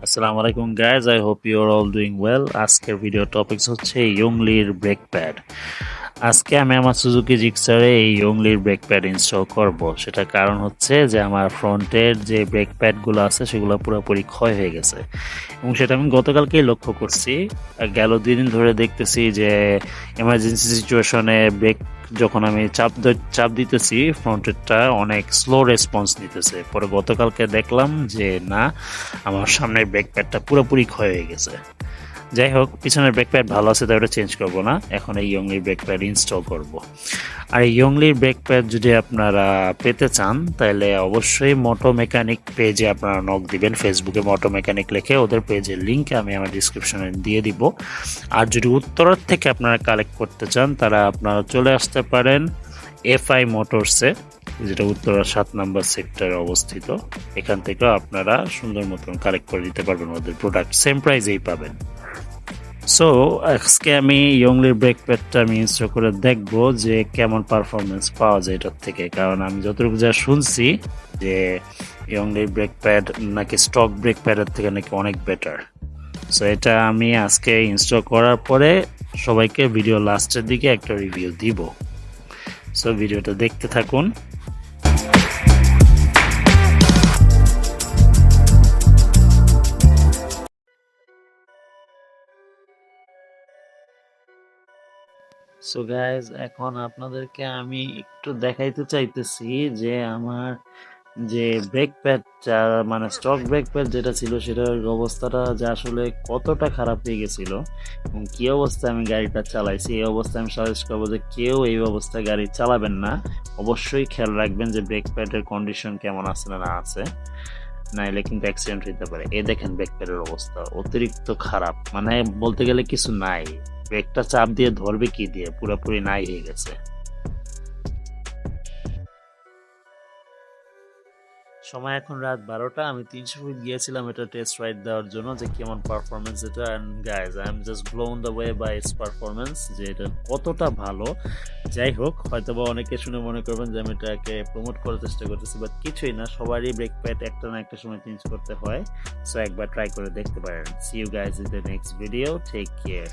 আসসালামু আলাইকুম guys, I hope you are all doing well. আজকের ভিডিও টপিকস হচ্ছে ইয়ংলির ব্রেক প্যাড। আজকে আমি আমার সুজুকি জিক্সারে এই ইয়ংলির ব্রেক প্যাড ইনস্টল করব। সেটার কারণ হচ্ছে যে আমার ফ্রন্টের যে ব্রেক প্যাডগুলো আছে সেগুলো পুরোপুরি ক্ষয় হয়ে গেছে, এবং সেটা আমি গতকালকেই লক্ষ্য করছি। গেল 2 দিন ধরে দেখতেছি যে এমার্জেন্সি সিচুয়েশনে ব্রেক যখন আমি চাপ দিতেছি ফ্রন্টেরটা অনেক স্লো রেসপন্স নিতেছে। পরে গতকালকে দেখলাম যে না, আমার সামনের ব্রেক প্যাডটা পুরোপুরি ক্ষয় হয়ে গেছে। যাই হোক, পিছনের ব্রেক প্যাড ভালো আছে তাই ওটা চেঞ্জ করবো না, এখন এই ইয়ংলির ব্রেক প্যাড ইনস্টল করব। আর এই ইয়ংলির ব্রেক প্যাড যদি আপনারা পেতে চান তাহলে অবশ্যই মোটো মেকানিক পেজে আপনারা নক দিবেন। ফেসবুকে মোটো মেকানিক লিখে ওদের পেজের লিঙ্ক আমি আমার ডিসক্রিপশনে দিয়ে দিব। আর যদি উত্তরার থেকে আপনারা কালেক্ট করতে চান তারা আপনারা চলে আসতে পারেন এফআই মোটরসে, যেটা উত্তরার 7 নম্বর সেক্টরে অবস্থিত। এখান থেকেও আপনারা সুন্দর মতন কালেক্ট করে দিতে পারবেন, ওদের প্রোডাক্ট সেম প্রাইসেই পাবেন। সো আজকে আমি ইয়ংলির ব্রেক প্যাডটা আমি ইনস্টল করে দেখবো যে কেমন পারফরমেন্স পাওয়া যায় এটার থেকে, কারণ আমি যতটুকু যা শুনছি যে ইয়ংলির ব্রেক প্যাড নাকি স্টক ব্রেক প্যাডের থেকে নাকি অনেক বেটার। সো এটা আমি আজকে ইনস্টল করার পরে সবাইকে ভিডিও লাস্টের দিকে একটা রিভিউ দিব। সো ভিডিওটা দেখতে থাকুন। সো গাইজ, এখন আপনাদেরকে আমি একটু দেখাইতে চাইতেছি যে আমার যে ব্রেক প্যাডটা, মানে স্টক ব্রেক প্যাড যেটা ছিল সেটার অবস্থাটা যে আসলে কতটা খারাপ হয়ে গেছিল এবং কি অবস্থায় আমি গাড়িটা চালাইছি। এই অবস্থায় আমি সাজেস্ট করবো যে কেউ এই অবস্থায় গাড়ি চালাবেন না। অবশ্যই খেয়াল রাখবেন যে ব্রেক প্যাডের কন্ডিশন কেমন আছে না আছে, নাইলে কিন্তু অ্যাক্সিডেন্ট হইতে পারে। এই দেখেন ব্রেক প্যাডের অবস্থা অতিরিক্ত খারাপ, মানে বলতে গেলে কিছু নাই। ব্রেকটা চাপ দিয়ে ধরবে কি দিয়ে, পুরোপুরি নাই হয়ে গেছে। সময় এখন রাত 12টা। আমি 300 ফিট গিয়েছিলাম এটা টেস্ট রাইড দেওয়ার জন্য যে কেমন পারফরমেন্স এটা। And guys, I am just blown the way by its performance, যে এটা কতটা ভালো। যাই হোক, হয়তো বা অনেকে শুনে মনে করবেন যে আমি এটাকে প্রমোট করার চেষ্টা করতেছি, বাট কিছুই না, সবারই ব্রেক প্যাড একটা না একটা সময় চেঞ্জ করতে হয়। সো একবার ট্রাই করে দেখতে পারেন। See you guys in the next video, take care.